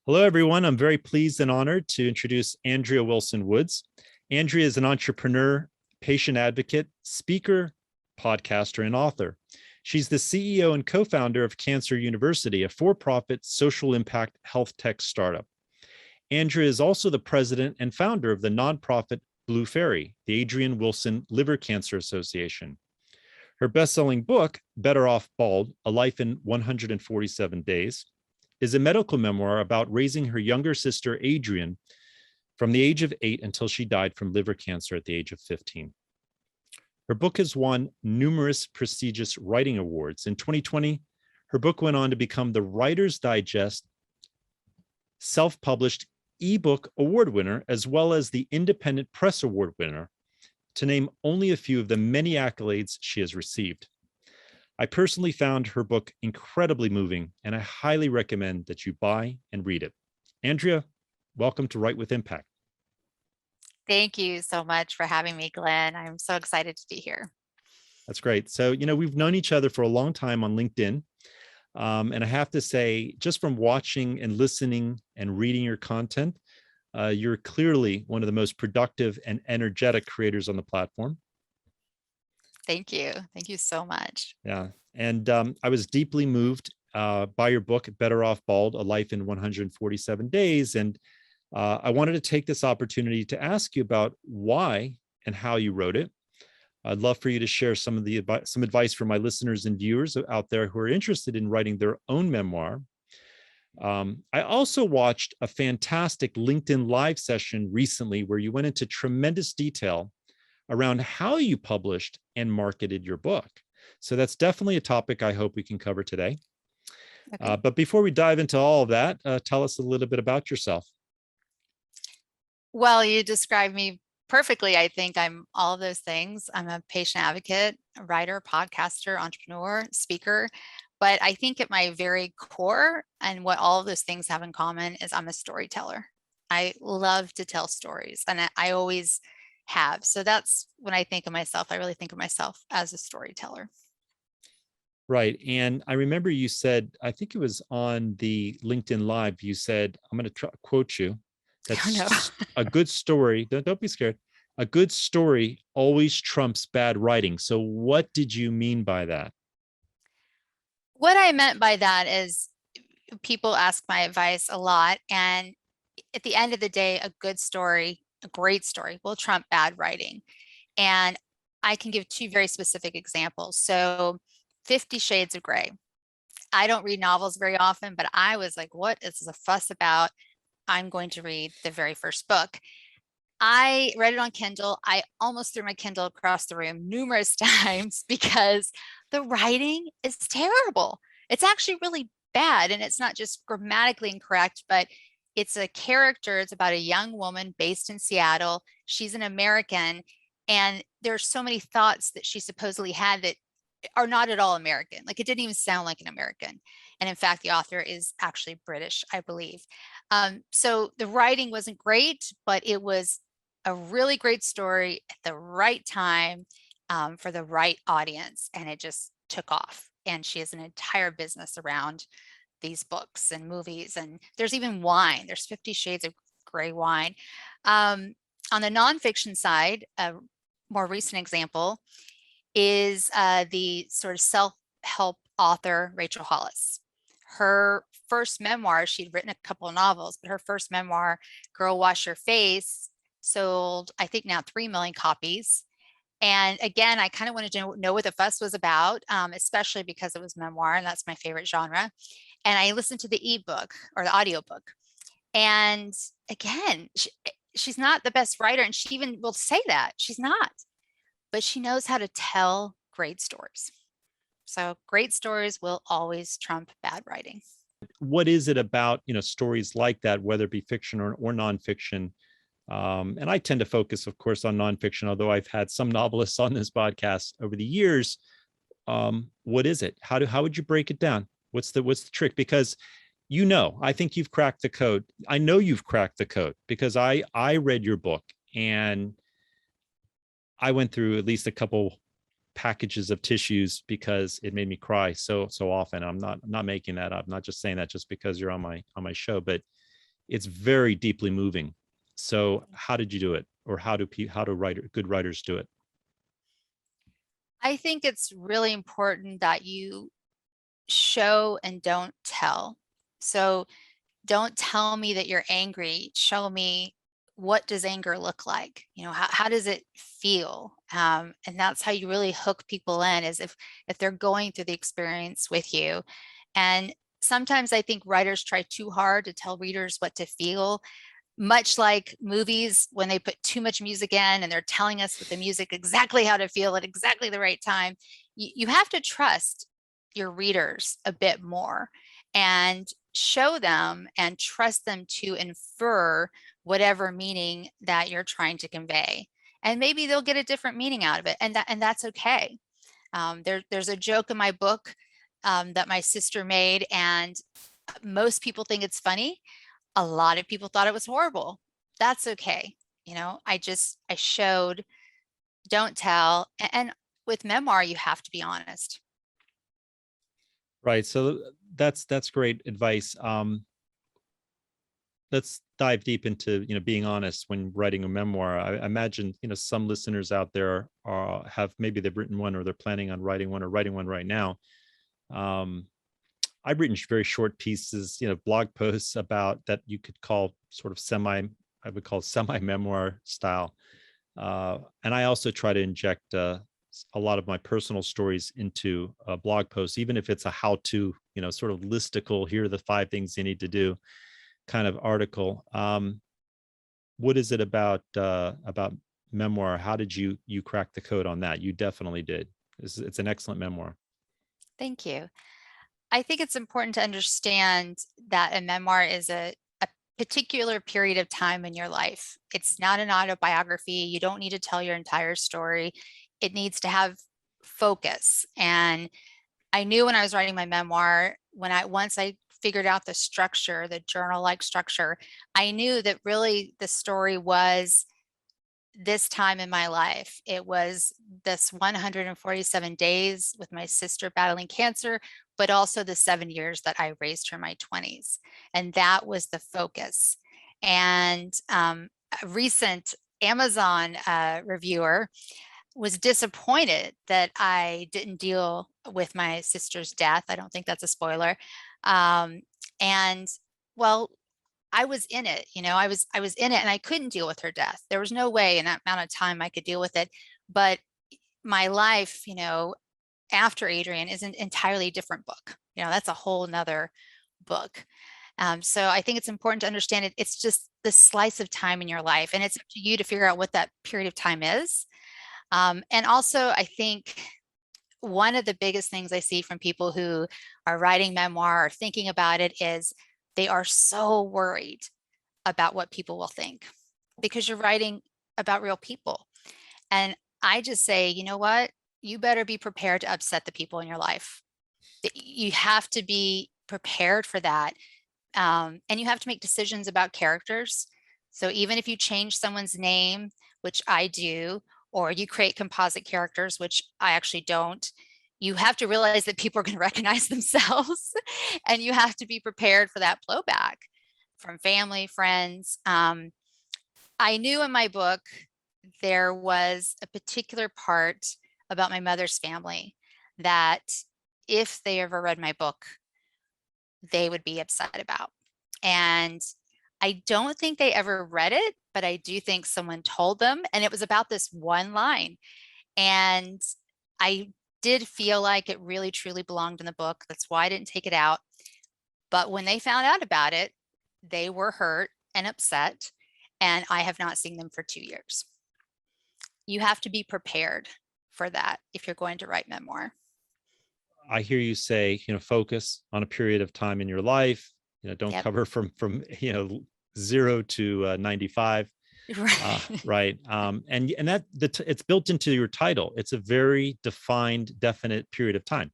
Hello, everyone. I'm very pleased and honored to introduce Andrea Wilson Woods. Andrea is an entrepreneur, patient advocate, speaker, podcaster, and author. She's the CEO and co-founder of Cancer University, a for-profit social impact health tech startup. Andrea is also the president and founder of the nonprofit Blue Fairy, the Adrian Wilson Liver Cancer Association. Her best-selling book, Better Off Bald: A Life in 147 Days, is a medical memoir about raising her younger sister, Adrian, from the age of 8 until she died from liver cancer at the age of 15. Her book has won numerous prestigious writing awards. In 2020, her book went on to become the Writer's Digest self-published ebook award winner, as well as the Independent Press Award winner, to name only a few of the many accolades she has received. I personally found her book incredibly moving, and I highly recommend that you buy and read it. Andrea, welcome to Write with Impact. Thank you so much for having me, Glenn. I'm so excited to be here. That's great. So, we've known each other for a long time on LinkedIn. And I have to say, just from watching and listening and reading your content, you're clearly one of the most productive and energetic creators on the platform. Thank you. Thank you so much. Yeah. And I was deeply moved by your book, Better Off Bald: A Life in 147 Days. And I wanted to take this opportunity to ask you about why and how you wrote it. I'd love for you to share some advice for my listeners and viewers out there who are interested in writing their own memoir. I also watched a fantastic LinkedIn Live session recently where you went into tremendous detail around how you published and marketed your book. So that's definitely a topic I hope we can cover today. Okay. But before we dive into all of that, tell us a little bit about yourself. Well, you described me perfectly. I think I'm all of those things. I'm a patient advocate, a writer, podcaster, entrepreneur, speaker. But I think at my very core, and what all of those things have in common, is I'm a storyteller. I love to tell stories, and I always have. So that's when I think of myself. I really think of myself as a storyteller. Right. And I remember you said, I think it was on the LinkedIn Live, you said, I'm going to quote you, that's a good story. Don't be scared. A good story always trumps bad writing. So what did you mean by that? What I meant by that is people ask my advice a lot. And at the end of the day, a good story, a great story, will trump bad writing. And I can give two very specific examples. So 50 Shades of Grey. I don't read novels very often, but I was like, what is the fuss about? I'm going to read the very first book. I read it on Kindle. I almost threw my Kindle across the room numerous times because the writing is terrible. It's actually really bad. And it's not just grammatically incorrect, but it's a character. It's about a young woman based in Seattle. She's an American. And there's so many thoughts that she supposedly had that are not at all American. Like, it didn't even sound like an American. And in fact, the author is actually British, I believe. So the writing wasn't great, but it was a really great story at the right time for the right audience. And it just took off. And she has an entire business around these books and movies. And there's even wine. There's 50 Shades of Grey wine. On the nonfiction side, a more recent example is the sort of self-help author, Rachel Hollis. Her first memoir, she'd written a couple of novels, but her first memoir, Girl Wash Your Face, sold, I think now 3 million copies. And again, I kind of wanted to know what the fuss was about, especially because it was memoir, and that's my favorite genre. And I listened to the ebook or the audiobook. And again, she's not the best writer, and she even will say that. She's not. But she knows how to tell great stories. So great stories will always trump bad writing. What is it about, stories like that, whether it be fiction or nonfiction? And I tend to focus, of course, on nonfiction, although I've had some novelists on this podcast over the years. What is it? How would you break it down? What's the trick? Because I think you've cracked the code. I know you've cracked the code because I read your book and I went through at least a couple packages of tissues because it made me cry so often. I'm not making that up. I'm not just saying that just because you're on my show, but it's very deeply moving. So how did you do it? Or how do good writers do it? I think it's really important that you show and don't tell. So don't tell me that you're angry. Show me, what does anger look like? How does it feel? And that's how you really hook people in, is if they're going through the experience with you. And sometimes I think writers try too hard to tell readers what to feel, much like movies when they put too much music in and they're telling us with the music exactly how to feel at exactly the right time. You have to trust your readers a bit more and show them and trust them to infer whatever meaning that you're trying to convey. And maybe they'll get a different meaning out of it, and that's okay. There's a joke in my book that my sister made, and most people think it's funny. A lot of people thought it was horrible. That's okay. I showed, don't tell. And with memoir, you have to be honest. Right. So that's great advice. Let's dive deep into, being honest when writing a memoir. I imagine, some listeners out there they've written one, or they're planning on writing one, or writing one right now. I've written very short pieces, blog posts about that you could call sort of I would call semi memoir style. And I also try to inject a lot of my personal stories into a blog post, even if it's a how-to, sort of listicle, here are the 5 things you need to do kind of article. What is it about memoir? How did you crack the code on that? You definitely did. It's an excellent memoir. Thank you. I think it's important to understand that a memoir is a particular period of time in your life. It's not an autobiography. You don't need to tell your entire story. It needs to have focus. And I knew when I was writing my memoir, once I figured out the structure, the journal-like structure, I knew that really the story was this time in my life. It was this 147 days with my sister battling cancer, but also the 7 years that I raised her in my 20s. And that was the focus. And a recent Amazon reviewer was disappointed that I didn't deal with my sister's death. I don't think that's a spoiler. And well, I was in it, I was in it, and I couldn't deal with her death. There was no way in that amount of time I could deal with it. But my life, after Adrian is an entirely different book. That's a whole nother book. So I think it's important to understand it. It's just the slice of time in your life, and it's up to you to figure out what that period of time is. And also, I think one of the biggest things I see from people who are writing memoir or thinking about it is they are so worried about what people will think, because you're writing about real people. And I just say, you know what? You better be prepared to upset the people in your life. You have to be prepared for that. And you have to make decisions about characters. So even if you change someone's name, which I do, or you create composite characters, which I actually don't, you have to realize that people are going to recognize themselves, and you have to be prepared for that blowback from family, friends. I knew in my book there was a particular part about my mother's family that if they ever read my book, they would be upset about. And I don't think they ever read it, but I do think someone told them, and it was about this one line. And I did feel like it really truly belonged in the book. That's why I didn't take it out. But when they found out about it, they were hurt and upset, and I have not seen them for 2 years. You have to be prepared for that if you're going to write memoir. I hear you say, focus on a period of time in your life. Don't Yep. cover from 0 to 95. Right. Right. And that it's built into your title. It's a very defined, definite period of time.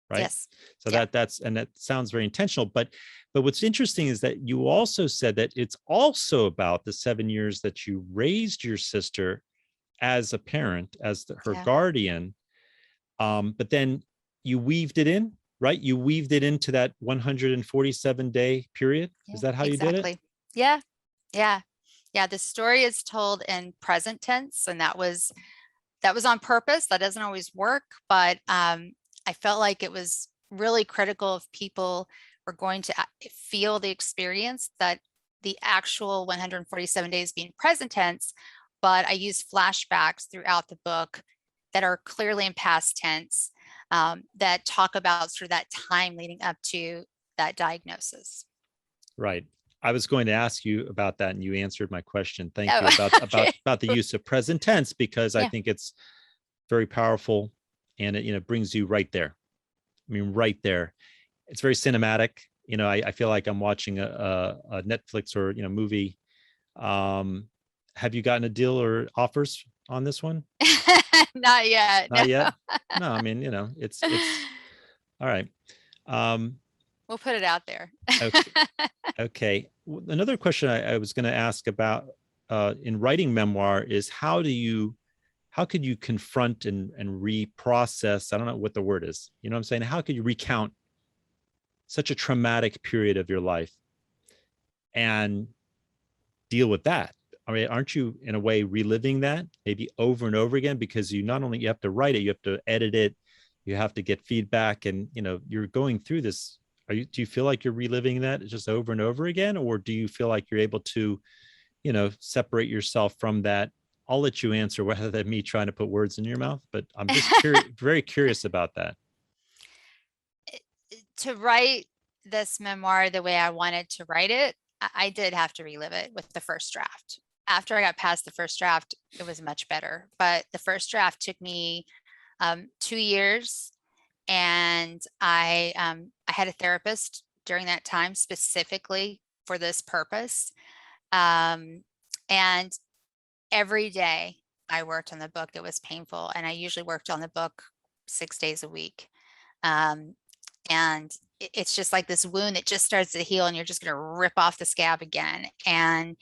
Right. Yes. So Yep. that sounds very intentional. But what's interesting is that you also said that it's also about the 7 years that you raised your sister as a parent, as her Yeah. guardian. But then you weaved it in, right? You weaved it into that 147-day period. Yeah. Is that how you did it? Exactly. Yeah. Yeah. Yeah. The story is told in present tense, and that was on purpose. That doesn't always work, but I felt like it was really critical if people were going to feel the experience, that the actual 147 days being present tense, but I use flashbacks throughout the book that are clearly in past tense, that talk about sort of that time leading up to that diagnosis. Right. I was going to ask you about that, and you answered my question. Thank Oh, you about okay. the use of present tense, because I Yeah. think it's very powerful, and it brings you right there. I mean, right there. It's very cinematic. I feel like I'm watching a Netflix or movie. Have you gotten a deal or offers on this one? Not yet. No. Not yet. No, I mean, it's all right. Um, We'll put it out there. okay. Okay. Another question I was going to ask about in writing memoir is how could you confront and reprocess? I don't know what the word is. You know what I'm saying? How could you recount such a traumatic period of your life and deal with that? I mean, aren't you in a way reliving that maybe over and over again? Because you not only you have to write it, you have to edit it, you have to get feedback, and you're going through this. Do you feel like you're reliving that just over and over again, or do you feel like you're able to separate yourself from that? I'll let you answer rather than me trying to put words in your mouth, but I'm just curious, very curious about that. To write this memoir the way I wanted to write it, I did have to relive it with the first draft. After I got past the first draft, it was much better. But the first draft took me 2 years, and I had a therapist during that time specifically for this purpose. And every day I worked on the book. It was painful, and I usually worked on the book 6 days a week. Um, and it's just like this wound that just starts to heal, and you're just going to rip off the scab again. And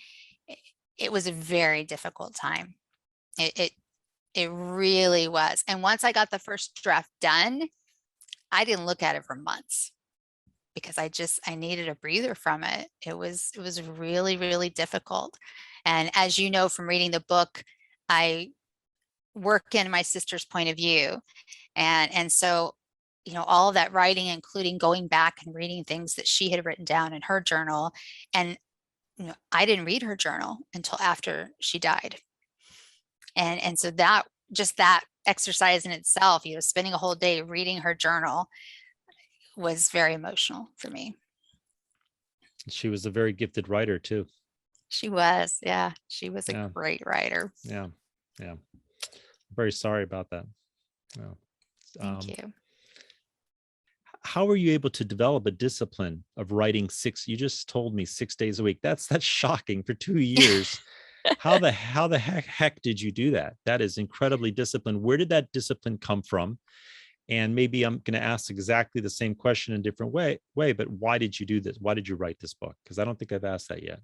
it was a very difficult time. It really was. And once I got the first draft done, I didn't look at it for months, because I needed a breather from it. It was really, really difficult. And as you know from reading the book, I work in my sister's point of view. And so, all of that writing, including going back and reading things that she had written down in her journal. And, I didn't read her journal until after she died. And so that exercise in itself, spending a whole day reading her journal, was very emotional for me. She was a very gifted writer too. She was, yeah, she was a Yeah. great writer. Yeah. Yeah. Very sorry about that. Yeah. Thank you. How were you able to develop a discipline of writing you just told me 6 days a week? That's shocking for 2 years. How the heck did you do that? That is incredibly disciplined. Where did that discipline come from? And maybe I'm going to ask exactly the same question in a different way, but why did you do this? Why did you write this book? Because I don't think I've asked that yet.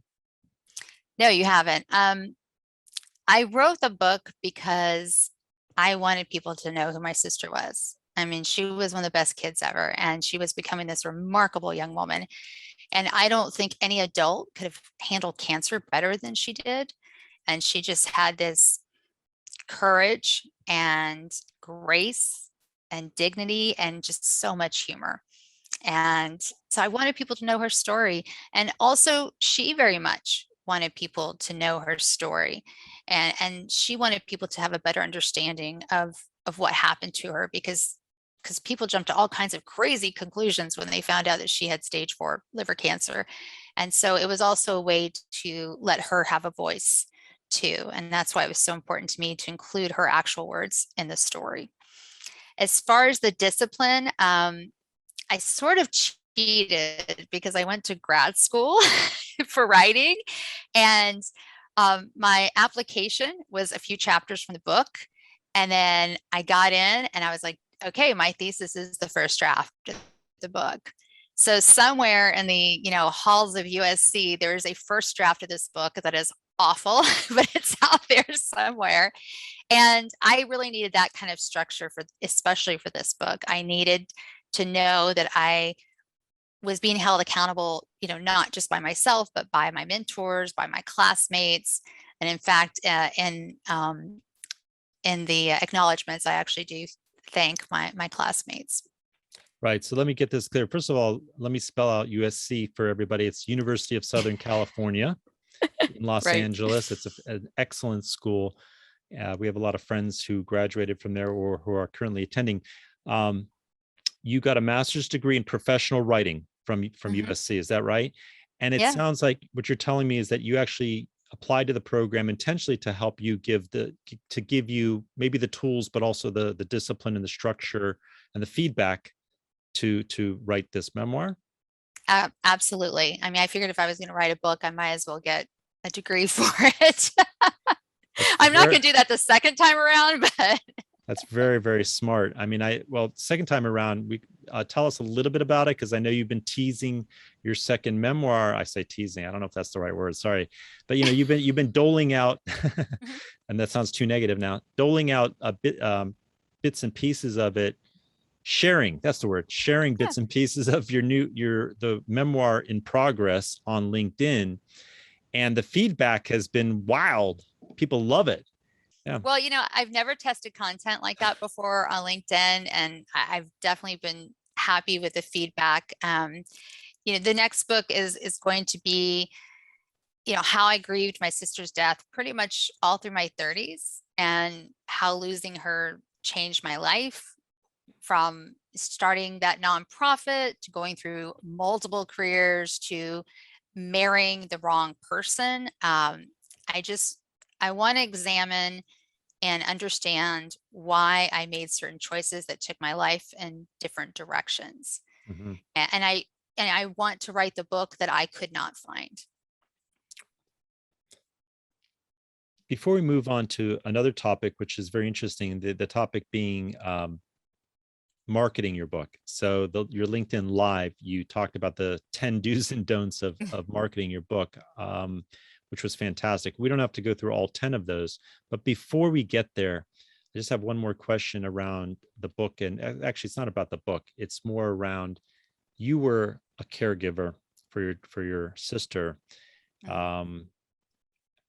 No, you haven't. I wrote the book because I wanted people to know who my sister was. I mean, she was one of the best kids ever, and she was becoming this remarkable young woman. And I don't think any adult could have handled cancer better than she did. And she just had this courage and grace and dignity and just so much humor. And so I wanted people to know her story. And also, she very much wanted people to know her story. And she wanted people to have a better understanding of what happened to her, because people jumped to all kinds of crazy conclusions when they found out that she had stage 4 liver cancer. And so it was also a way to let her have a voice too. And that's why it was so important to me to include her actual words in the story. As far as the discipline, I sort of cheated because I went to grad school for writing, and my application was a few chapters from the book. And then I got in and I was like, okay, my thesis is the first draft of the book. So somewhere in the, halls of USC, there is a first draft of this book that is awful, but it's out there somewhere. And I really needed that kind of structure especially for this book. I needed to know that I was being held accountable, not just by myself, but by my mentors, by my classmates. And in fact, in the acknowledgments, I actually do thank my classmates. Right. So let me get this clear. First of all, let me spell out USC for everybody. It's University of Southern California in Los Right. Angeles. It's an excellent school. We have a lot of friends who graduated from there or who are currently attending. You got a master's degree in professional writing from USC. Is that right? And it Yeah. sounds like what you're telling me is that you actually applied to the program intentionally to help you give you maybe the tools, but also the discipline and the structure and the feedback to write this memoir. Absolutely. I mean, I figured if I was going to write a book, I might as well get a degree for it. I'm not going to do that the second time around, but that's very, very smart. I mean, second time around, we tell us a little bit about it, because I know you've been teasing your second memoir. I say teasing, I don't know if that's the right word, sorry, but you've been doling out, and that sounds too negative now, doling out a bit bits and pieces of it, sharing, that's the word, sharing bits and pieces of the memoir in progress on LinkedIn, and the feedback has been wild. People love it. Yeah. Well, I've never tested content like that before on LinkedIn, and I've definitely been happy with the feedback. The next book is going to be, how I grieved my sister's death pretty much all through my 30s, and how losing her changed my life, from starting that nonprofit to going through multiple careers to marrying the wrong person. I want to examine and understand why I made certain choices that took my life in different directions. Mm-hmm. And I want to write the book that I could not find. Before we move on to another topic, which is very interesting, the topic being marketing your book. So your LinkedIn Live, you talked about the 10 do's and don'ts of marketing your book, which was fantastic. We don't have to go through all 10 of those, but before we get there, I just have one more question around the book. And actually, it's not about the book. It's more around, you were a caregiver for your sister.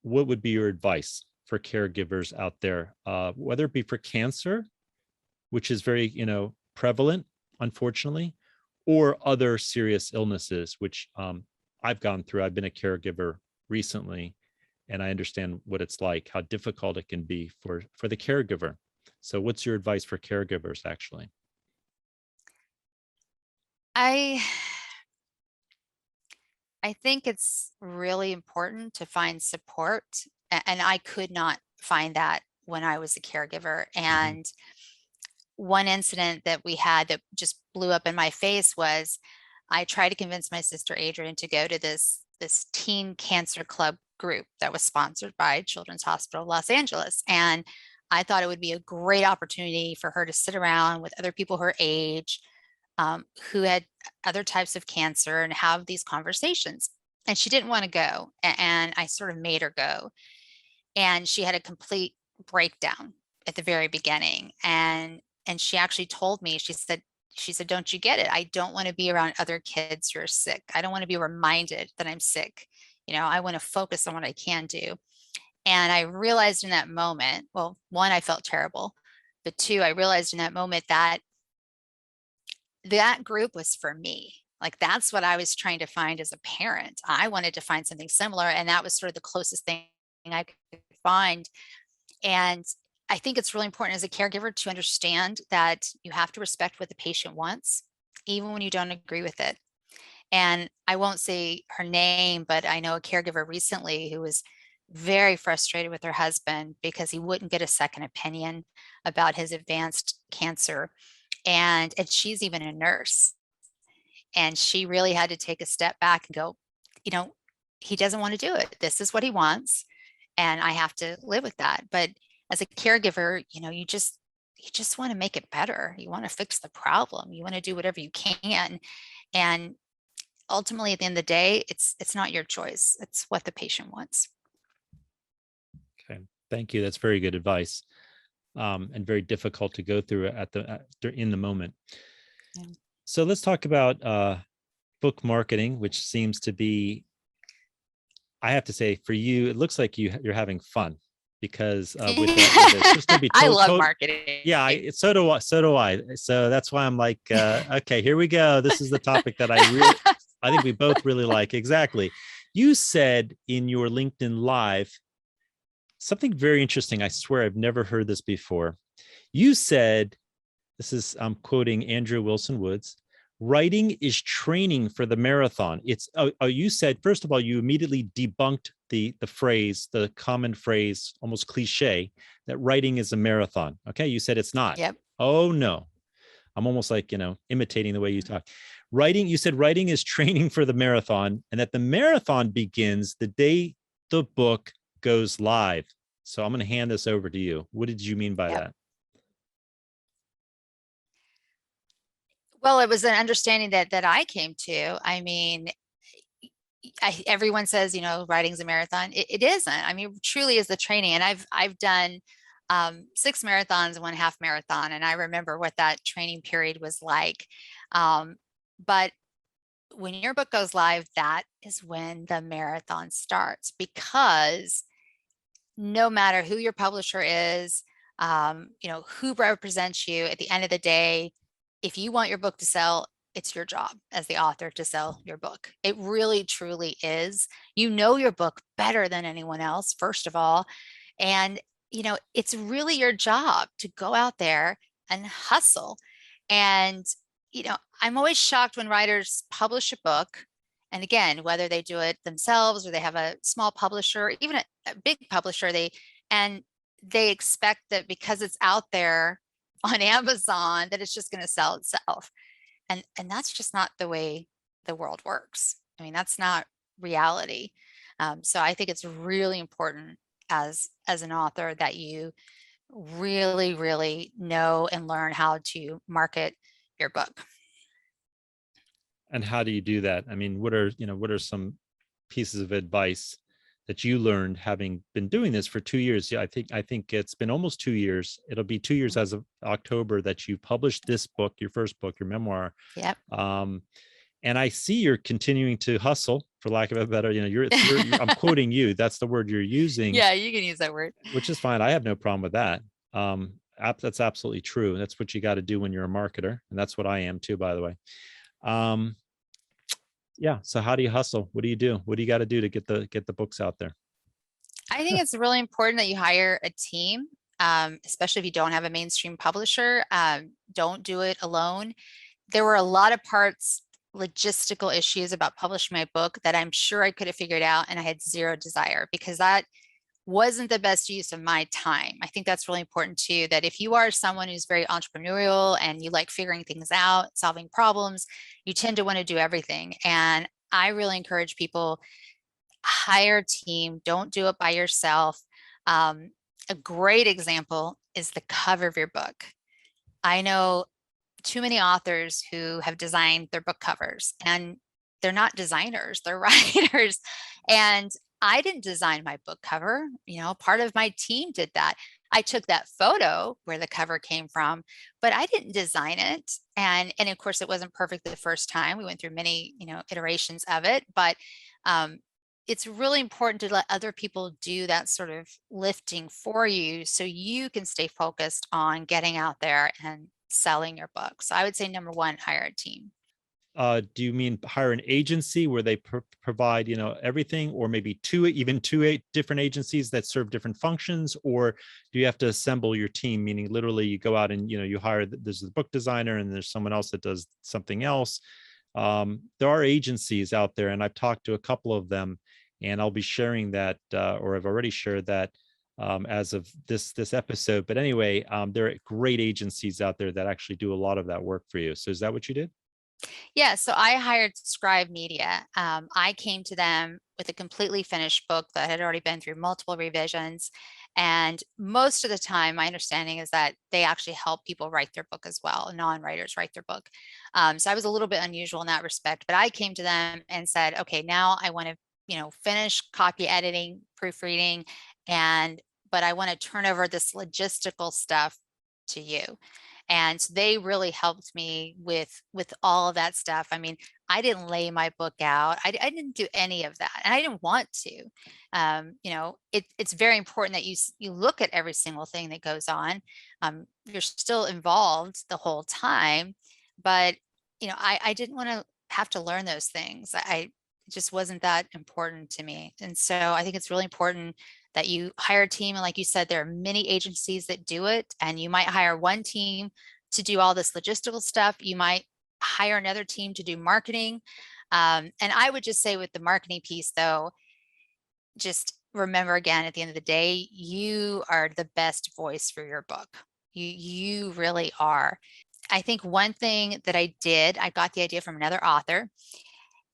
What would be your advice for caregivers out there, whether it be for cancer, which is very, prevalent, unfortunately, or other serious illnesses, which I've gone through. I've been a caregiver recently, and I understand what it's like, how difficult it can be for the caregiver. So what's your advice for caregivers, actually? I think it's really important to find support, and I could not find that when I was a caregiver. And one incident that we had that just blew up in my face was, I tried to convince my sister Adrian to go to this teen cancer club group that was sponsored by Children's Hospital of Los Angeles. And I thought it would be a great opportunity for her to sit around with other people her age, who had other types of cancer, and have these conversations. And she didn't want to go. And I sort of made her go. And she had a complete breakdown at the very beginning. And she actually told me, she said, don't you get it? I don't want to be around other kids who are sick. I don't want to be reminded that I'm sick. I want to focus on what I can do. And I realized in that moment, well, one, I felt terrible, but two, I realized in that moment that that group was for me. Like, that's what I was trying to find as a parent. I wanted to find something similar, and that was sort of the closest thing I could find. And I think it's really important as a caregiver to understand that you have to respect what the patient wants, even when you don't agree with it. And I won't say her name, but I know a caregiver recently who was very frustrated with her husband because he wouldn't get a second opinion about his advanced cancer. And she's even a nurse. And she really had to take a step back and go, he doesn't want to do it. This is what he wants, and I have to live with that. But as a caregiver, you just want to make it better. You want to fix the problem. You want to do whatever you can. And ultimately, at the end of the day, it's not your choice. It's what the patient wants. Okay, thank you. That's very good advice, and very difficult to go through in the moment. Yeah. So let's talk about book marketing, which seems to be, I have to say, for you, it looks like you're having fun because with this, just to be I love marketing. yeah, so do I. So do I. So that's why I'm like, okay, here we go. This is the topic that I think we both really like. Exactly. You said in your LinkedIn Live something very interesting. I swear I've never heard this before. You said, I'm quoting Andrea Wilson Woods, writing is training for the marathon. You said, first of all, you immediately debunked the phrase, the common phrase, almost cliche, that writing is a marathon. Okay. You said it's not. Yep. Oh no. I'm almost like, imitating the way you talk. You said writing is training for the marathon, and that the marathon begins the day the book goes live. So I'm going to hand this over to you. What did you mean by that? Well, it was an understanding that I came to. I mean, everyone says, writing's a marathon. It isn't. I mean, truly is the training. And I've done 6 marathons and 1/2 marathon. And I remember what that training period was like. But when your book goes live, that is when the marathon starts, because no matter who your publisher is, who represents you, at the end of the day, if you want your book to sell, it's your job as the author to sell your book. It really, truly is. You know your book better than anyone else, first of all. And, it's really your job to go out there and hustle. And, I'm always shocked when writers publish a book. And again, whether they do it themselves or they have a small publisher, even a big publisher, they expect that because it's out there on Amazon, that it's just going to sell itself. And that's just not the way the world works. I mean, that's not reality. So I think it's really important as an author that you really, really know and learn how to market your book. And how do you do that? I mean, what are some pieces of advice that you learned having been doing this for 2 years? Yeah, I think it's been almost 2 years. It'll be 2 years as of October that you published this book, your first book, your memoir. Yep. And I see you're continuing to hustle, for lack of a better, I'm quoting you. That's the word you're using. Yeah, you can use that word. Which is fine. I have no problem with that. That's absolutely true. That's what you got to do when you're a marketer. And that's what I am too, by the way. Yeah. So how do you hustle? What do you do? What do you got to do to get the books out there? I think it's really important that you hire a team, especially if you don't have a mainstream publisher. Don't do it alone. There were a lot of logistical issues about publishing my book that I'm sure I could have figured out, and I had zero desire, because that wasn't the best use of my time. I think that's really important too, that if you are someone who's very entrepreneurial and you like figuring things out, solving problems, you tend to want to do everything. And I really encourage people, hire a team, don't do it by yourself. A great example is the cover of your book. I know too many authors who have designed their book covers, and they're not designers, they're writers. And I didn't design my book cover. Part of my team did that. I took that photo where the cover came from, but I didn't design it. And of course it wasn't perfect the first time. We went through many, iterations of it, but it's really important to let other people do that sort of lifting for you, so you can stay focused on getting out there and selling your book. So I would say, number one, hire a team. Do you mean hire an agency where they provide, everything, or maybe two different agencies that serve different functions? Or do you have to assemble your team, meaning literally you go out and, you hire, there's the book designer and there's someone else that does something else? There are agencies out there, and I've talked to a couple of them, and I'll be sharing that, or I've already shared that as of this episode. But anyway, there are great agencies out there that actually do a lot of that work for you. So is that what you did? Yeah, so I hired Scribe Media. I came to them with a completely finished book that had already been through multiple revisions. And most of the time, my understanding is that they actually help people write their book as well, non-writers write their book. So I was a little bit unusual in that respect, but I came to them and said, okay, now I want to, finish copy editing, proofreading, but I want to turn over this logistical stuff to you. And so they really helped me with all of that stuff. I mean, I didn't lay my book out. I didn't do any of that, and I didn't want to. It's very important that you look at every single thing that goes on. You're still involved the whole time, but I didn't want to have to learn those things. It just wasn't that important to me. And so I think it's really important that you hire a team. And like you said, there are many agencies that do it, and you might hire one team to do all this logistical stuff. You might hire another team to do marketing. And I would just say with the marketing piece though, just remember again, at the end of the day, you are the best voice for your book. You really are. I think one thing that I did, I got the idea from another author,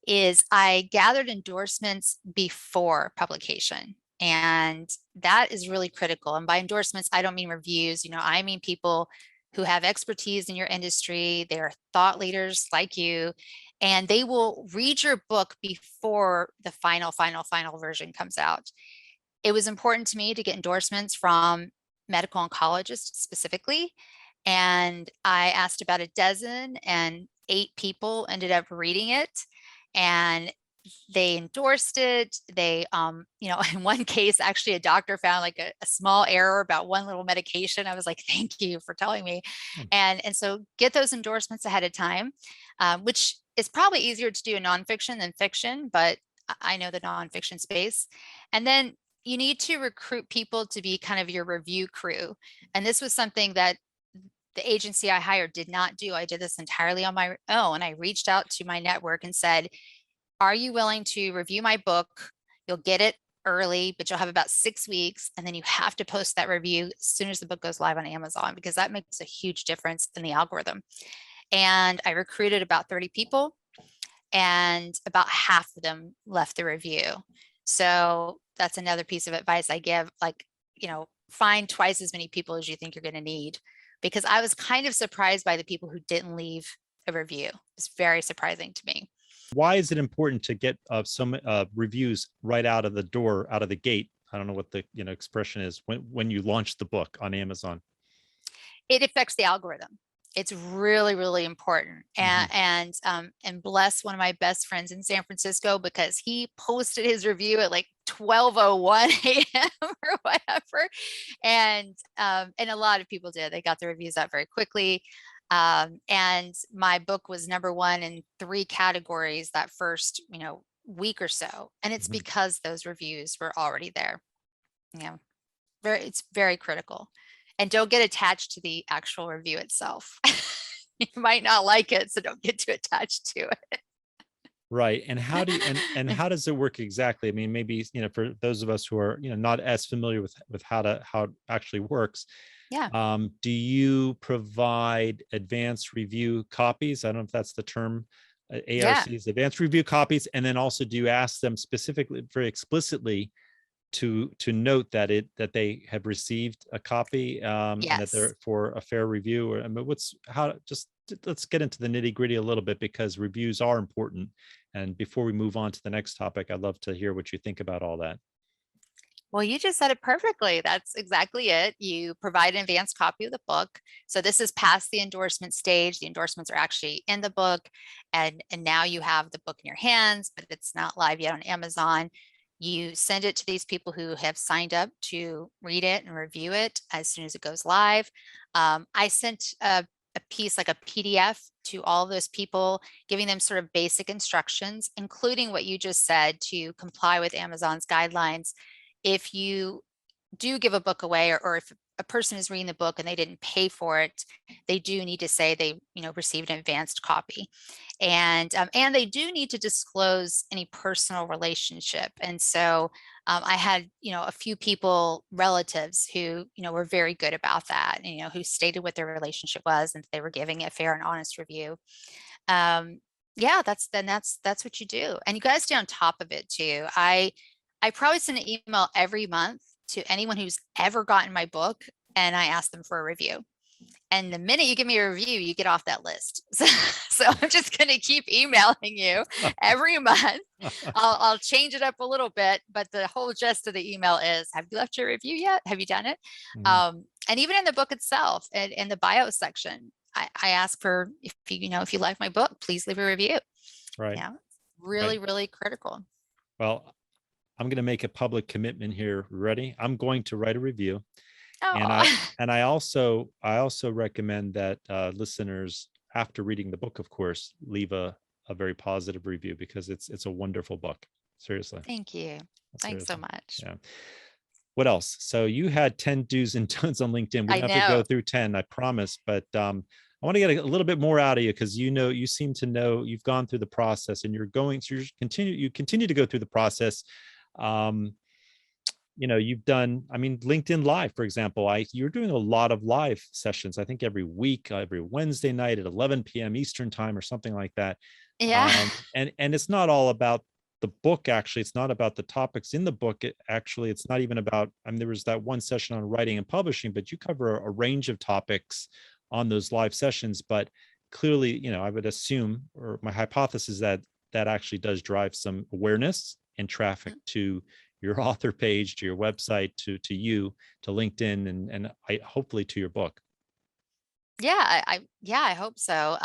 is I gathered endorsements before publication. And that is really critical. And by endorsements, I don't mean reviews. I mean people who have expertise in your industry. They are thought leaders like you, and they will read your book before the final version comes out. It was important to me to get endorsements from medical oncologists specifically. And I asked about a dozen, and 8 people ended up reading it, and they endorsed it. They, in one case, actually a doctor found like a small error about one little medication. I was like, thank you for telling me. And so get those endorsements ahead of time, which is probably easier to do in nonfiction than fiction, but I know the nonfiction space. And then you need to recruit people to be kind of your review crew. And this was something that the agency I hired did not do. I did this entirely on my own. I reached out to my network and said, are you willing to review my book? You'll get it early, but you'll have about 6 weeks. And then you have to post that review as soon as the book goes live on Amazon, because that makes a huge difference in the algorithm. And I recruited about 30 people, and about half of them left the review. So that's another piece of advice I give, find twice as many people as you think you're going to need, because I was kind of surprised by the people who didn't leave a review. It's very surprising to me. Why is it important to get some reviews right out of the door, out of the gate? I don't know what the expression is when you launch the book on Amazon. It affects the algorithm. It's really, really important. And bless one of my best friends in San Francisco, because he posted his review at like 12:01 a.m. or whatever. And a lot of people did. They got the reviews out very quickly. And my book was #1 in 3 categories that first, week or so. And it's because those reviews were already there. It's very critical. And don't get attached to the actual review itself. You might not like it, so don't get too attached to it. Right. And how do you, and how does it work exactly? I mean, maybe, for those of us who are, not as familiar with how it actually works. Yeah. Do you provide advanced review copies? I don't know if that's the term, ARCs, advanced review copies. And then also, do you ask them specifically, very explicitly, to note that they have received a copy, and that they're for a fair review? Or let's get into the nitty gritty a little bit, because reviews are important. And before we move on to the next topic, I'd love to hear what you think about all that. Well, you just said it perfectly. That's exactly it. You provide an advanced copy of the book. So this is past the endorsement stage. The endorsements are actually in the book, and now you have the book in your hands, but it's not live yet on Amazon. You send it to these people who have signed up to read it and review it as soon as it goes live. I sent a piece, like a PDF, to all those people, giving them sort of basic instructions, including what you just said, to comply with Amazon's guidelines. If you do give a book away, or if a person is reading the book and they didn't pay for it, they do need to say they received an advanced copy. And they do need to disclose any personal relationship. And so I had a few people, relatives, who were very good about that, who stated what their relationship was, and they were giving a fair and honest review. That's what you do. And you got to stay on top of it too. I probably send an email every month to anyone who's ever gotten my book, and I ask them for a review. And the minute you give me a review, you get off that list. So I'm just going to keep emailing you every month. I'll change it up a little bit, but the whole gist of the email is, have you left your review yet? Have you done it? And even in the book itself, and in the bio section, I ask for, if if you like my book, please leave a review. Right. Yeah, really, Right. really critical. Well, I'm going to make a public commitment here. Ready? I'm going to write a review. And I Oh, and I also recommend that listeners, after reading the book, of course, leave a very positive review, because it's a wonderful book. Seriously. thank you. Thanks so Seriously. much. Yeah. What else? So you had 10 do's and don'ts on LinkedIn. We I don't have to go know. through 10, I promise, but I want to get a little bit more out of you, because you seem to know, you've gone through the process, and you continue to go through the process. Um, you've done, I mean, LinkedIn Live, for example, you're doing a lot of live sessions, I think every week, every Wednesday night at 11 p.m. Eastern time, or something like that. Yeah. And it's not all about the book. Actually, it's not about the topics in the book. It's not even about, I mean, there was that one session on writing and publishing, but you cover a range of topics on those live sessions. But clearly, I would assume, or my hypothesis, that actually does drive some awareness and traffic to your author page, to your website, to you, to LinkedIn, and hopefully to your book. Yeah, I hope so.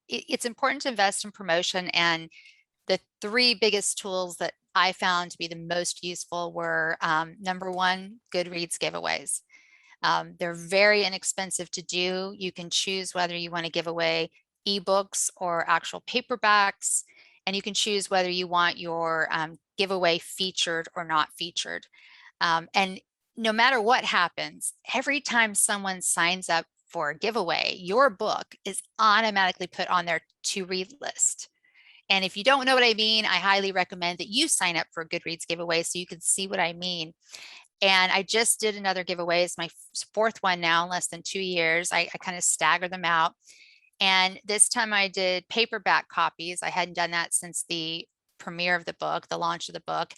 It's important to invest in promotion, and the three biggest tools that I found to be the most useful were, number one, Goodreads giveaways. They're very inexpensive to do. You can choose whether you want to give away ebooks or actual paperbacks, and you can choose whether you want your giveaway featured or not featured. And no matter what happens, every time someone signs up for a giveaway, your book is automatically put on their to read list. And if you don't know what I mean, I highly recommend that you sign up for a Goodreads giveaway so you can see what I mean. And I just did another giveaway. It's my fourth one now in less than 2 years. I kind of stagger them out. And this time I did paperback copies. I hadn't done that since the premiere of the book, the launch of the book.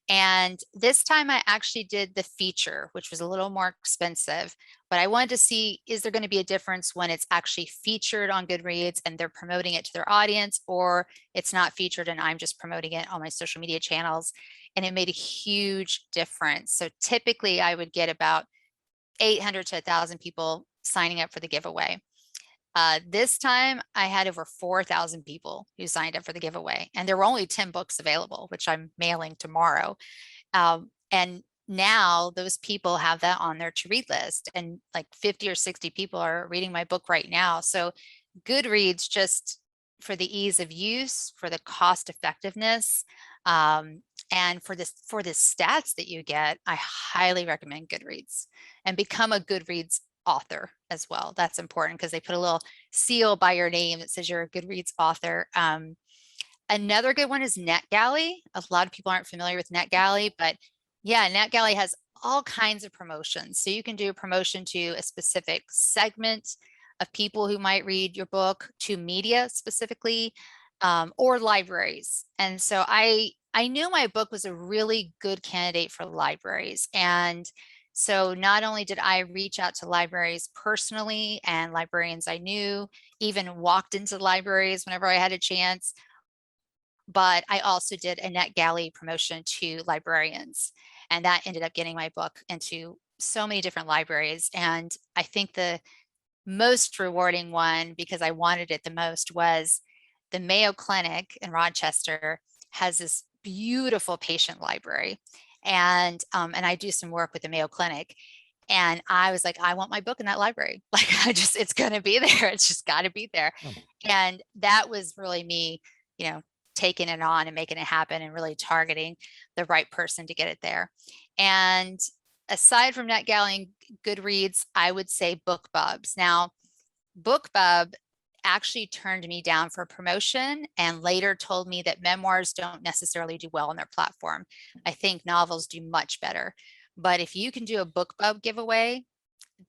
And this time I actually did the feature, which was a little more expensive, but I wanted to see, is there going to be a difference when it's actually featured on Goodreads and they're promoting it to their audience, or it's not featured and I'm just promoting it on my social media channels? And it made a huge difference. So typically I would get about 800 to 1,000 people signing up for the giveaway. This time I had over 4,000 people who signed up for the giveaway, and there were only 10 books available, which I'm mailing tomorrow. And now those people have that on their to read list, and like 50 or 60 people are reading my book right now. So Goodreads, just for the ease of use, for the cost effectiveness, and for the stats that you get, I highly recommend Goodreads, and become a Goodreads author as well. That's important because they put a little seal by your name that says you're a Goodreads author. Another good one is NetGalley. A lot of people aren't familiar with NetGalley, but yeah, NetGalley has all kinds of promotions. So you can do a promotion to a specific segment of people who might read your book, to media specifically, or libraries. And so I knew my book was a really good candidate for libraries. And so not only did I reach out to libraries personally and librarians I knew, even walked into libraries whenever I had a chance, but I also did a NetGalley promotion to librarians. And that ended up getting my book into so many different libraries. And I think the most rewarding one, because I wanted it the most, was the Mayo Clinic in Rochester has this beautiful patient library. And I do some work with the Mayo Clinic. And I was like, I want my book in that library. Like, it's going to be there. It's just got to be there. Oh. And that was really me, taking it on and making it happen, and really targeting the right person to get it there. And aside from NetGalley and Goodreads, I would say BookBubs. Now, BookBub actually turned me down for a promotion and later told me that memoirs don't necessarily do well on their platform. I think novels do much better. But if you can do a BookBub giveaway,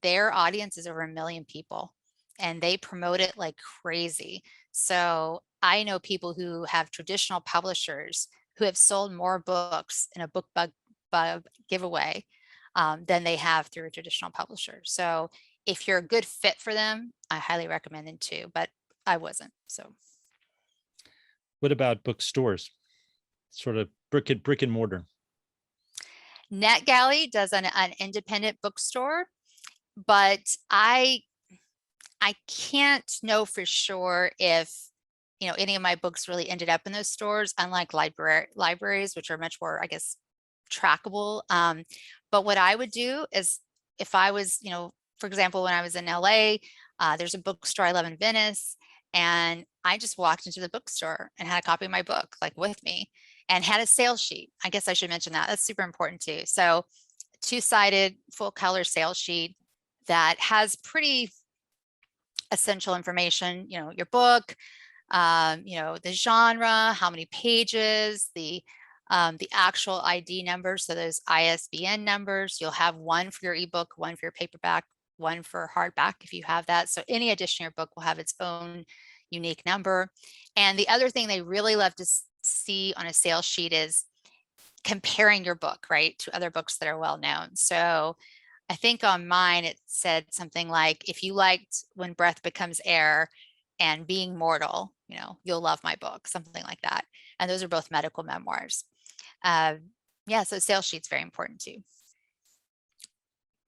their audience is over 1 million people, and they promote it like crazy. So I know people who have traditional publishers who have sold more books in a BookBub giveaway than they have through a traditional publisher. So if you're a good fit for them, I highly recommend them too, but I wasn't. So What about bookstores? Sort of brick and mortar. NetGalley does an independent bookstore. but I can't know for sure if, any of my books really ended up in those stores, unlike libraries, which are much more, I guess, trackable. But what I would do is, if I was, for example, when I was in LA, there's a bookstore I love in Venice, and I just walked into the bookstore and had a copy of my book like with me, and had a sales sheet. I guess I should mention that. That's super important too. So, two-sided full color sales sheet that has pretty essential information, your book, the genre, how many pages, the actual ID numbers. So those ISBN numbers, you'll have one for your ebook, one for your paperback, one for hardback if you have that. So any edition of your book will have its own unique number. And the other thing they really love to see on a sales sheet is comparing your book, right, to other books that are well known. So I think on mine, it said something like, if you liked When Breath Becomes Air and Being Mortal, you'll love my book, something like that. And those are both medical memoirs. Yeah, so sales sheet's very important too.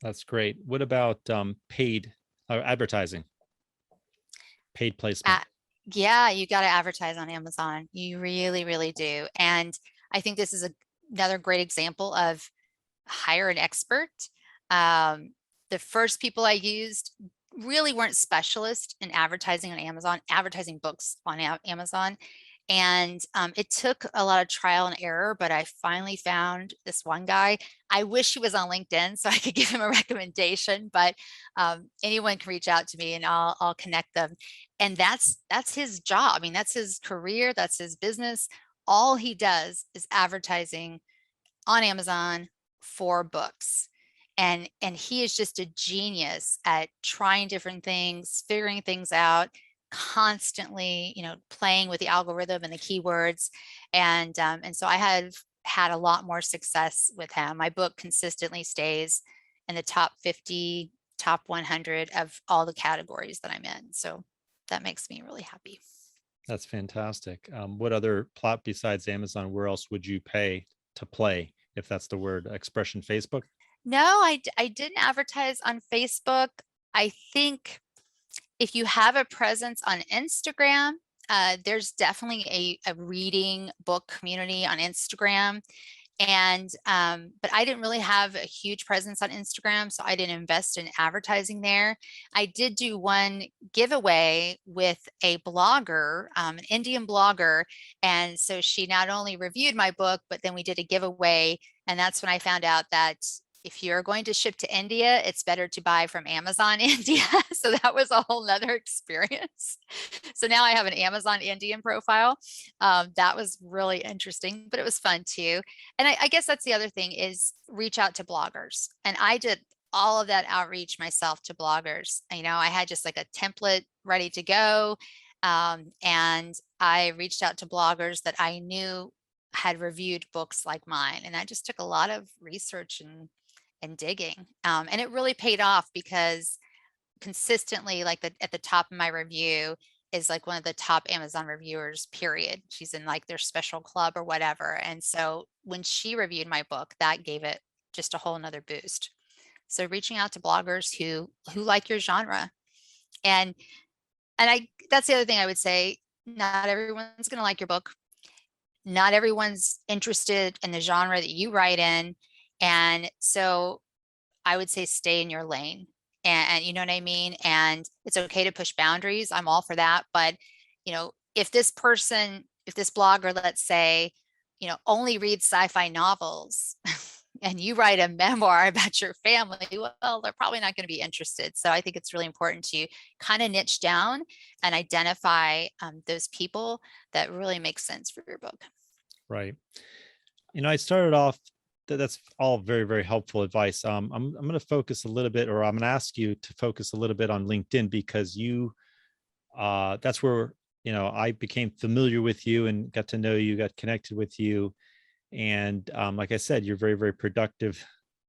That's great. What about paid advertising, paid placement? Yeah, you got to advertise on Amazon. You really, really do. And I think this is another great example of hire an expert. The first people I used really weren't specialists in advertising on Amazon, advertising books on Amazon. And it took a lot of trial and error, but I finally found this one guy. I wish he was on LinkedIn so I could give him a recommendation, but anyone can reach out to me and I'll connect them. And that's his job. I mean, that's his career. That's his business. All he does is advertising on Amazon for books. And he is just a genius at trying different things, figuring things out, constantly, playing with the algorithm and the keywords. And so I have had a lot more success with him. My book consistently stays in the top 50, top 100 of all the categories that I'm in. So that makes me really happy. That's fantastic. What other plot besides Amazon, where else would you pay to play, if that's the word expression? Facebook? No, I didn't advertise on Facebook. I think if you have a presence on Instagram, there's definitely a reading book community on Instagram. And but I didn't really have a huge presence on Instagram, so I didn't invest in advertising there. I did do one giveaway with a blogger, an Indian blogger, and so she not only reviewed my book, but then we did a giveaway, and that's when I found out that if you're going to ship to India, it's better to buy from Amazon India. So that was a whole nother experience. So now I have an Amazon Indian profile. That was really interesting, but it was fun too. And I guess that's the other thing, is reach out to bloggers. And I did all of that outreach myself to bloggers. I had just like a template ready to go. And I reached out to bloggers that I knew had reviewed books like mine. And that just took a lot of research and digging. And it really paid off, because consistently, like at the top of my review is like one of the top Amazon reviewers, period. She's in like their special club or whatever. And so when she reviewed my book, that gave it just a whole nother boost. So reaching out to bloggers who like your genre. And that's the other thing I would say. Not everyone's going to like your book. Not everyone's interested in the genre that you write in. And so I would say stay in your lane, and you know what I mean? And it's okay to push boundaries. I'm all for that. But, if this blogger, let's say, only reads sci-fi novels and you write a memoir about your family, well, they're probably not going to be interested. So I think it's really important to kind of niche down and identify those people that really make sense for your book. Right. I started off, that's all very, very helpful advice. I'm going to focus a little bit, or I'm going to ask you to focus a little bit on LinkedIn, because that's where, I became familiar with you and got to know you, got connected with you. And like I said, you're very, very productive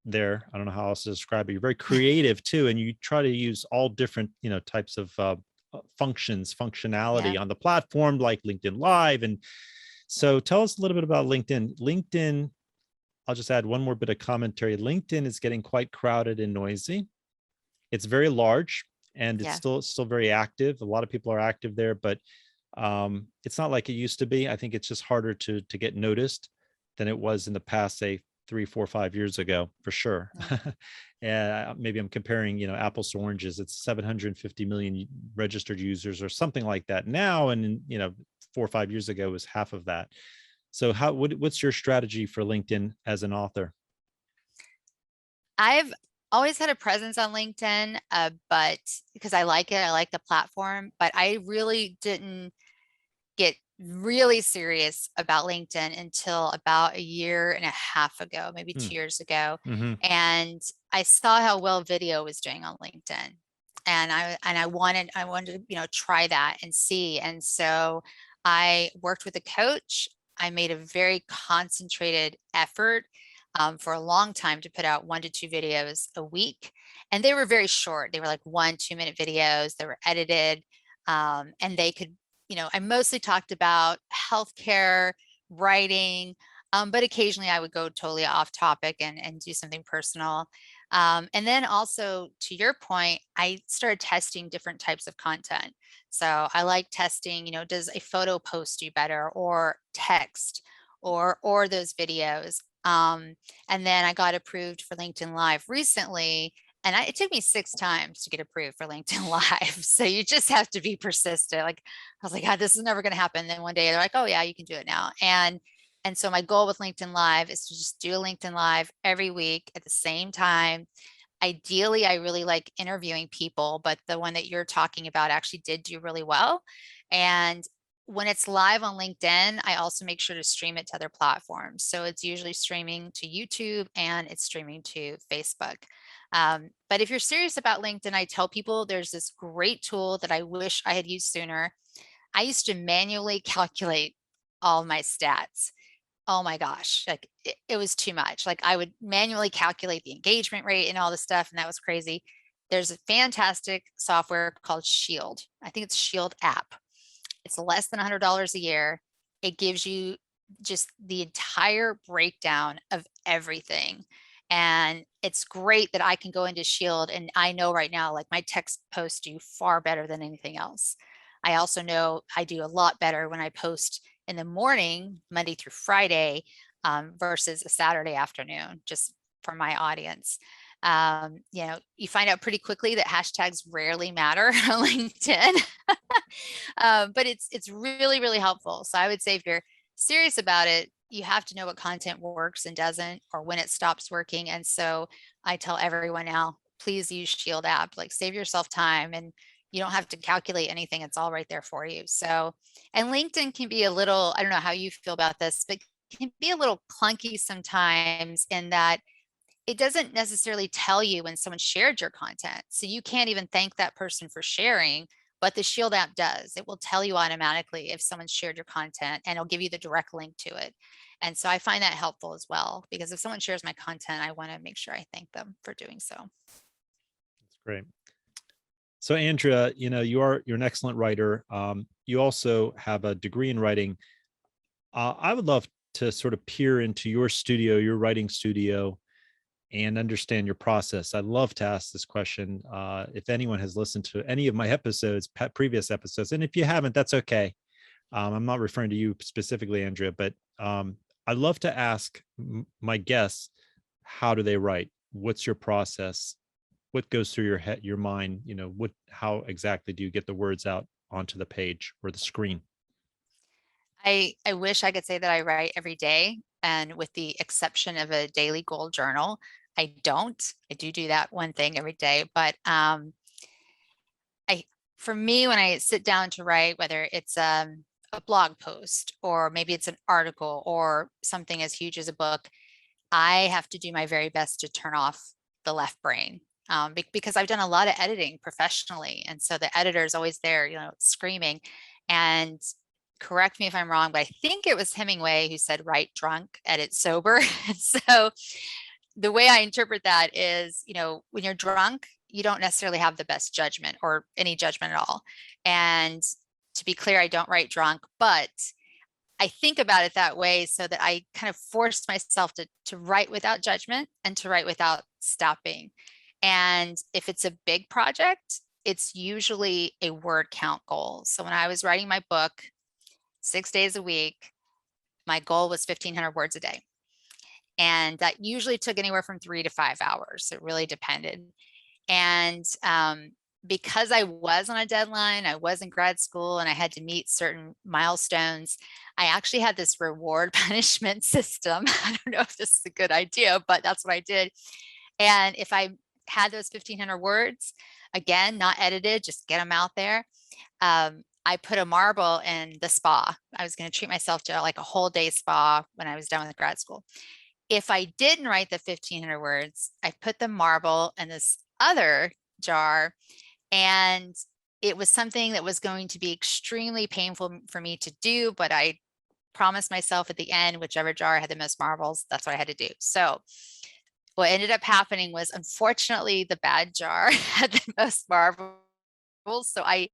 there. I don't know how else to describe it. You're very creative too. And you try to use all different, types of functionality on the platform, like LinkedIn Live. And so tell us a little bit about LinkedIn. LinkedIn, I'll just add one more bit of commentary. LinkedIn is getting quite crowded and noisy. It's very large and it's Yeah. still very active. A lot of people are active there, but it's not like it used to be. I think it's just harder to get noticed than it was in the past, say 3, 4, 5 years ago, for sure. Yeah. And maybe I'm comparing, apples to oranges. It's 750 million registered users or something like that now, and 4 or 5 years ago was half of that. So what's your strategy for LinkedIn as an author? I've always had a presence on LinkedIn, but because I like it, I like the platform, but I really didn't get really serious about LinkedIn until about a year and a half ago, maybe Hmm. 2 years ago. Mm-hmm. And I saw how well video was doing on LinkedIn. And I wanted to, try that and see. And so I worked with a coach. I made a very concentrated effort for a long time to put out 1 to 2 videos a week. And they were very short. They were like 1 2 minute videos. They were edited, and they could, I mostly talked about healthcare, writing, but occasionally I would go totally off topic and do something personal. And then also, to your point, I started testing different types of content. So I like testing, does a photo post do better, or text, or those videos? And then I got approved for LinkedIn Live recently, and it took me 6 times to get approved for LinkedIn Live. So you just have to be persistent. Like, I was like, God, this is never going to happen. Then one day they're like, oh yeah, you can do it now. And so my goal with LinkedIn Live is to just do a LinkedIn Live every week at the same time. Ideally, I really like interviewing people, but the one that you're talking about actually did do really well. And when it's live on LinkedIn, I also make sure to stream it to other platforms. So it's usually streaming to YouTube and it's streaming to Facebook. But if you're serious about LinkedIn, I tell people there's this great tool that I wish I had used sooner. I used to manually calculate all my stats. Oh my gosh, like it was too much. Like, I would manually calculate the engagement rate and all this stuff, and that was crazy. There's a fantastic software called Shield. I think it's Shield app. It's less than $100 a year. It gives you just the entire breakdown of everything. And it's great that I can go into Shield and I know right now, like, my text posts do far better than anything else. I also know I do a lot better when I post in the morning, Monday through Friday, versus a Saturday afternoon, just for my audience. You find out pretty quickly that hashtags rarely matter on LinkedIn. But it's really, really helpful. So I would say, if you're serious about it, you have to know what content works and doesn't, or when it stops working. And so I tell everyone now, please use Shield app. Like, save yourself time, and you don't have to calculate anything. It's all right there for you. So, and LinkedIn can be a little, I don't know how you feel about this, but can be a little clunky sometimes, in that it doesn't necessarily tell you when someone shared your content. So you can't even thank that person for sharing, but the Shield app does. It will tell you automatically if someone shared your content, and it'll give you the direct link to it. And so I find that helpful as well, because if someone shares my content, I want to make sure I thank them for doing so. That's great. So Andrea, you're an excellent writer. You also have a degree in writing. I would love to sort of peer into your studio, your writing studio, and understand your process. I'd love to ask this question. If anyone has listened to any of my episodes, previous episodes, and if you haven't, that's okay. I'm not referring to you specifically, Andrea, but I'd love to ask my guests, how do they write? What's your process? What goes through your head, your mind? How exactly do you get the words out onto the page or the screen? I wish I could say that I write every day, and with the exception of a daily goal journal, I don't. I do that one thing every day, but I for me, when I sit down to write, whether it's a blog post, or maybe it's an article, or something as huge as a book, I have to do my very best to turn off the left brain, because I've done a lot of editing professionally, and so the editor is always there, screaming. And correct me if I'm wrong, but I think it was Hemingway who said, "Write drunk, edit sober." So the way I interpret that is, when you're drunk, you don't necessarily have the best judgment, or any judgment at all. And to be clear, I don't write drunk, but I think about it that way, so that I kind of forced myself to write without judgment, and to write without stopping. And if it's a big project, it's usually a word count goal. So when I was writing my book 6 days a week, my goal was 1,500 words a day. And that usually took anywhere from 3 to 5 hours. It really depended. And because I was on a deadline, I was in grad school and I had to meet certain milestones, I actually had this reward punishment system. I don't know if this is a good idea, but that's what I did. And if I had those 1,500 words, again, not edited, just get them out there. I put a marble in the spa. I was going to treat myself to like a whole day spa when I was done with grad school. If I didn't write the 1,500 words, I put the marble in this other jar, and it was something that was going to be extremely painful for me to do, but I promised myself at the end, whichever jar had the most marbles, that's what I had to do. So what ended up happening was, unfortunately, the bad jar had the most marbles. So I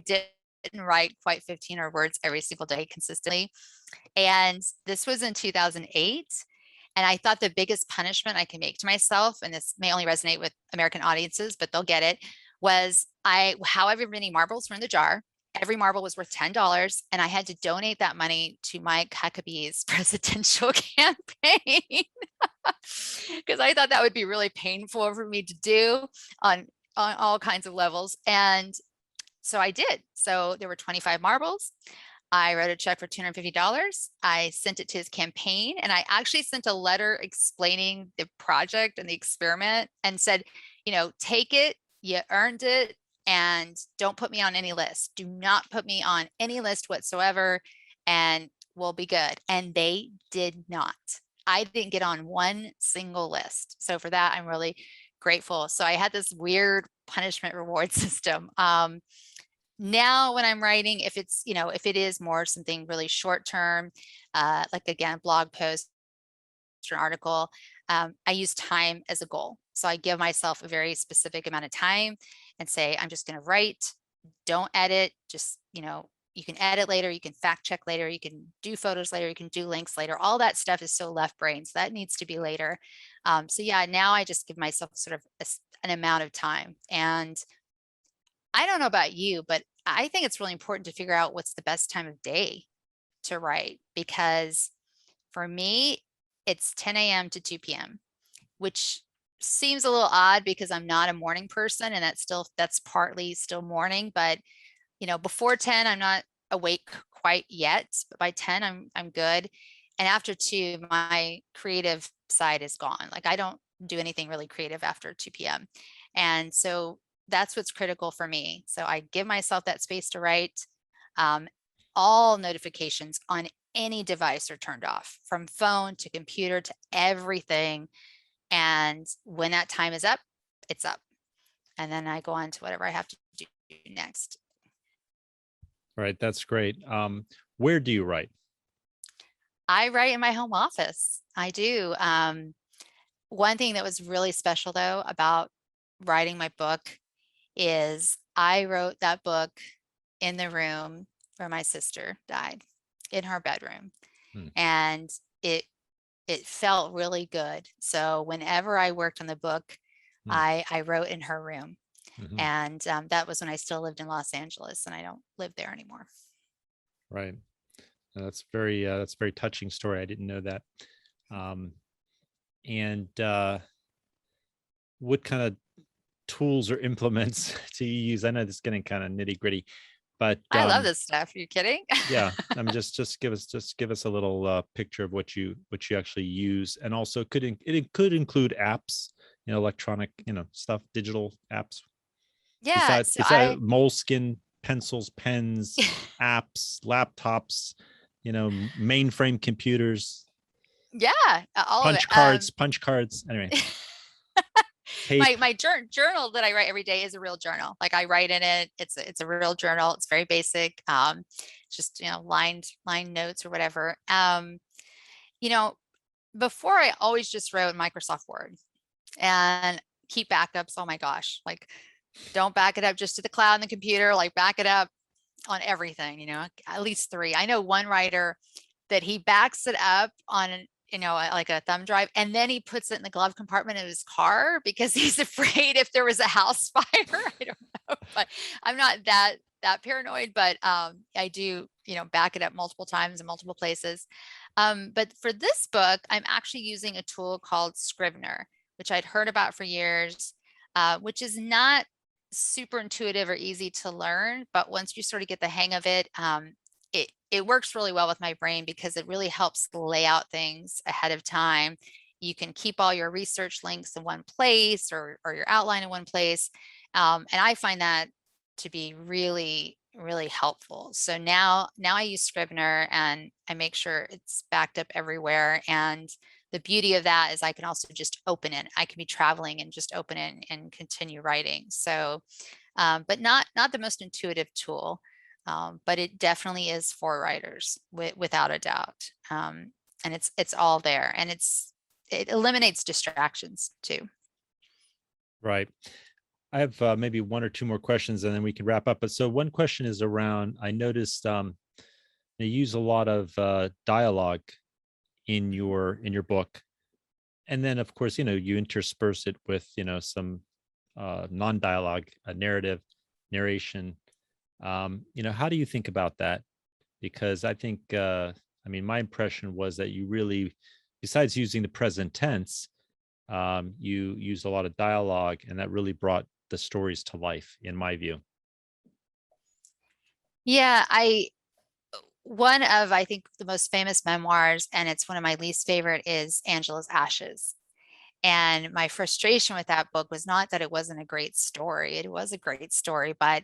didn't write quite 1,500 words every single day consistently. And this was in 2008. And I thought the biggest punishment I can make to myself, and this may only resonate with American audiences, but they'll get it, was however many marbles were in the jar, every marble was worth $10, and I had to donate that money to Mike Huckabee's presidential campaign because I thought that would be really painful for me to do on all kinds of levels. And so I did. So there were 25 marbles. I wrote a check for $250. I sent it to his campaign, and I actually sent a letter explaining the project and the experiment and said, take it, you earned it, and don't put me on any list. Do not put me on any list whatsoever, and we'll be good. And they did not. I didn't get on one single list. So for that, I'm really grateful. So I had this weird punishment reward system. Now when I'm writing, if it's, if it is more something really short term, like again, blog post or an article, I use time as a goal. So I give myself a very specific amount of time and say, I'm just going to write, don't edit, just, you can edit later, you can fact check later, you can do photos later, you can do links later. All that stuff is so left brain. So that needs to be later. So yeah, now I just give myself sort of an amount of time. And I don't know about you, but I think it's really important to figure out what's the best time of day to write, because for me, it's 10 a.m. to 2 p.m., which seems a little odd because I'm not a morning person, and that's partly still morning, but before 10, I'm not awake quite yet, but by 10, I'm good. And after 2, my creative side is gone. Like I don't do anything really creative after 2 p.m. And so that's what's critical for me. So I give myself that space to write. All notifications on any device are turned off, from phone to computer to everything. And when that time is up, it's up. And then I go on to whatever I have to do next. Right. That's great. Where do you write? I write in my home office. I do. One thing that was really special though about writing my book is I wrote that book in the room where my sister died, in her bedroom. And it felt really good. So whenever I worked on the book, I wrote in her room. And that was when I still lived in Los Angeles, and I don't live there anymore. Right. That's very touching story. I didn't know that. And what kind of tools or implements do you use? I know this is getting kind of nitty gritty, but I love this stuff. Are you kidding? Yeah. I mean, just give us a little picture of what you actually use. And also it could include apps, electronic, stuff, digital apps. Yeah. Besides Moleskin, pencils, pens, apps, laptops, mainframe computers. Yeah. All of it. Punch cards. Anyway. My journal that I write every day is a real journal. Like I write in it. It's a real journal. It's very basic. Just, line notes or whatever. Before I always just wrote Microsoft Word and keep backups. Oh my gosh. Like don't back it up just to the cloud and the computer, like back it up on everything, at least 3. I know one writer that he backs it up on like a thumb drive, and then he puts it in the glove compartment of his car because he's afraid if there was a house fire. I don't know, but I'm not that paranoid, but I do, back it up multiple times in multiple places. But for this book, I'm actually using a tool called Scrivener, which I'd heard about for years, which is not super intuitive or easy to learn, but once you sort of get the hang of it, it works really well with my brain because it really helps lay out things ahead of time. You can keep all your research links in one place or your outline in one place. And I find that to be really, really helpful. So now I use Scrivener and I make sure it's backed up everywhere. And the beauty of that is I can also just open it. I can be traveling and just open it and continue writing. So, but not the most intuitive tool. But it definitely is for writers without a doubt. And it's all there, and it eliminates distractions too. Right. I have maybe one or two more questions and then we can wrap up. But so one question is around, I noticed you use a lot of dialogue in your book. And then of course, you intersperse it with, some non-dialogue, narration. How do you think about that? Because I think, my impression was that you really, besides using the present tense, you used a lot of dialogue, and that really brought the stories to life, in my view. Yeah, one of, I think, the most famous memoirs, and it's one of my least favorite, is Angela's Ashes. And my frustration with that book was not that it wasn't a great story. It was a great story, but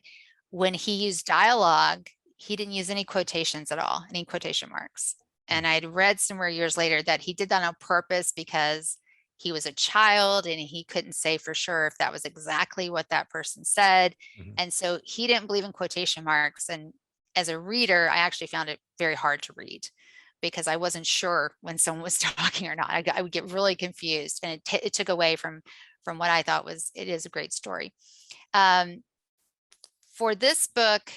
when he used dialogue, he didn't use any quotations at all, any quotation marks. And I'd read somewhere years later that he did that on purpose because he was a child and he couldn't say for sure if that was exactly what that person said. Mhm. And so he didn't believe in quotation marks. And as a reader, I actually found it very hard to read because I wasn't sure when someone was talking or not. I would get really confused, and it took away from what I thought it is a great story. For this book,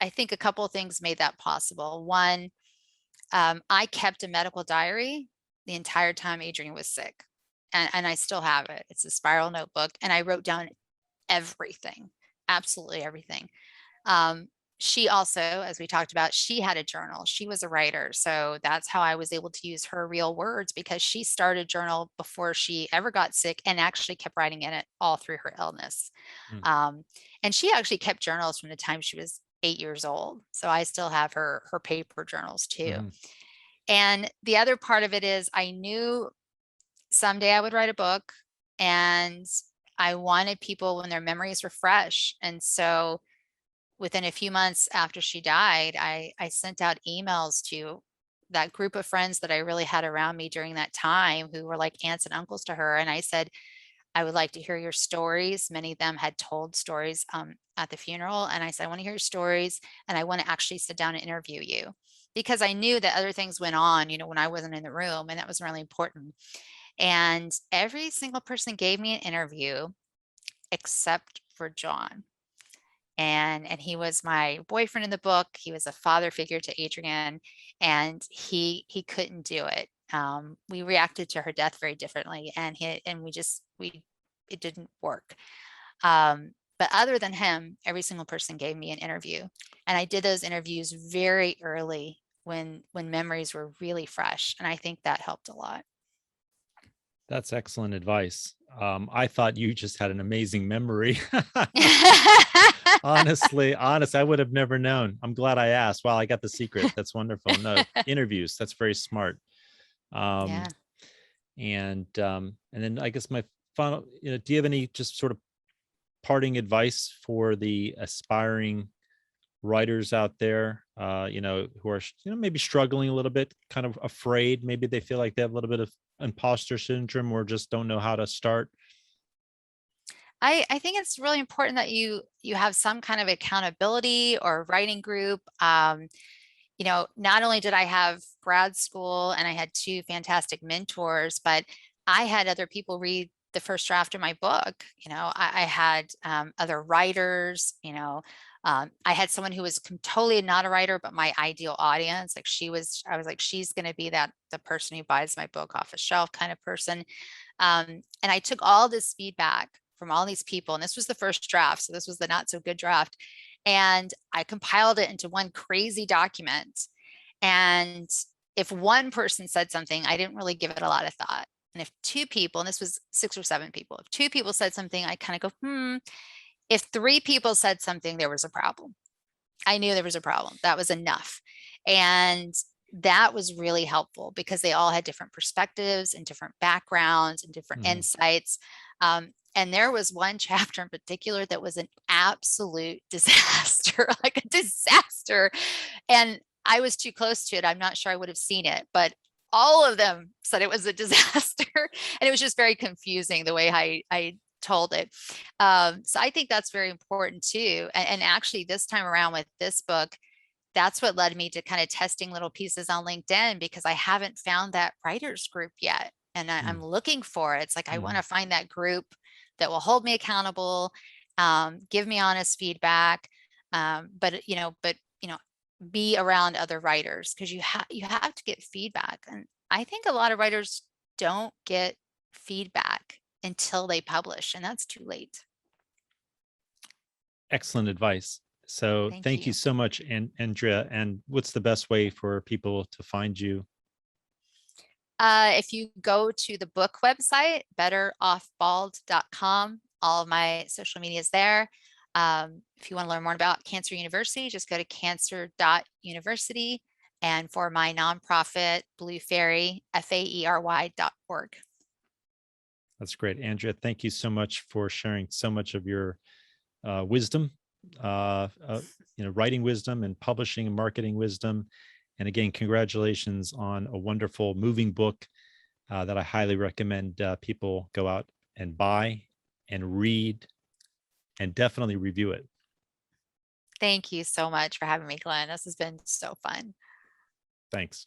I think a couple of things made that possible. One, I kept a medical diary the entire time Adrian was sick, and I still have it. It's a spiral notebook, and I wrote down everything, absolutely everything. She also, as we talked about, she had a journal. She was a writer. So that's how I was able to use her real words, because she started a journal before she ever got sick and actually kept writing in it all through her illness. Mm. And she actually kept journals from the time she was 8 years old. So I still have her paper journals too. Mhm. And the other part of it is I knew someday I would write a book, and I wanted people when their memories were fresh. And so within a few months after she died, I sent out emails to that group of friends that I really had around me during that time, who were like aunts and uncles to her. And I said, I would like to hear your stories. Many of them had told stories at the funeral. And I said, I want to hear your stories, and I want to actually sit down and interview you, because I knew that other things went on, when I wasn't in the room, and that was really important. And every single person gave me an interview except for John. And he was my boyfriend in the book. He was a father figure to Adrian, and he couldn't do it. We reacted to her death very differently, and it didn't work. But other than him, every single person gave me an interview, and I did those interviews very early when memories were really fresh, and I think that helped a lot. That's excellent advice. I thought you just had an amazing memory. Honestly, I would have never known. I'm glad I asked. Wow, I got the secret. That's wonderful. No, interviews. That's very smart. Yeah. And then I guess my final, do you have any just sort of parting advice for the aspiring writers out there, who are, maybe struggling a little bit, kind of afraid, maybe they feel like they have a little bit of imposter syndrome or just don't know how to start? I think it's really important that you have some kind of accountability or writing group. Not only did I have grad school and I had two fantastic mentors, but I had other people read the first draft of my book. I had other writers, I had someone who was totally not a writer, but my ideal audience. Like I was like, she's going to be the person who buys my book off a shelf kind of person. And I took all this feedback from all these people, and this was the first draft. So this was the not so good draft. And I compiled it into one crazy document. And if one person said something, I didn't really give it a lot of thought. And if two people, and this was 6 or 7 people, if 2 people said something, I kind of go, If 3 people said something, there was a problem. I knew there was a problem. That was enough. And that was really helpful because they all had different perspectives and different backgrounds and different insights. And there was one chapter in particular that was an absolute disaster, like a disaster. And I was too close to it. I'm not sure I would have seen it, but all of them said it was a disaster. And it was just very confusing the way I told it. So I think that's very important too. And actually this time around with this book, that's what led me to kind of testing little pieces on LinkedIn, because I haven't found that writers group yet. And I'm looking for it. It's like, I want to find that group that will hold me accountable, give me honest feedback, but be around other writers, because you have to get feedback. And I think a lot of writers don't get feedback until they publish, and that's too late. Excellent advice. So thank you so much, Andrea. And what's the best way for people to find you? If you go to the book website, betteroffbald.com, all of my social media is there. If you want to learn more about Cancer University, just go to cancer.university. And for my nonprofit, Blue Fairy, FAERY.org. That's great. Andrea, thank you so much for sharing so much of your wisdom, writing wisdom and publishing and marketing wisdom. And again, congratulations on a wonderful moving book that I highly recommend people go out and buy and read and definitely review it. Thank you so much for having me, Glenn. This has been so fun. Thanks.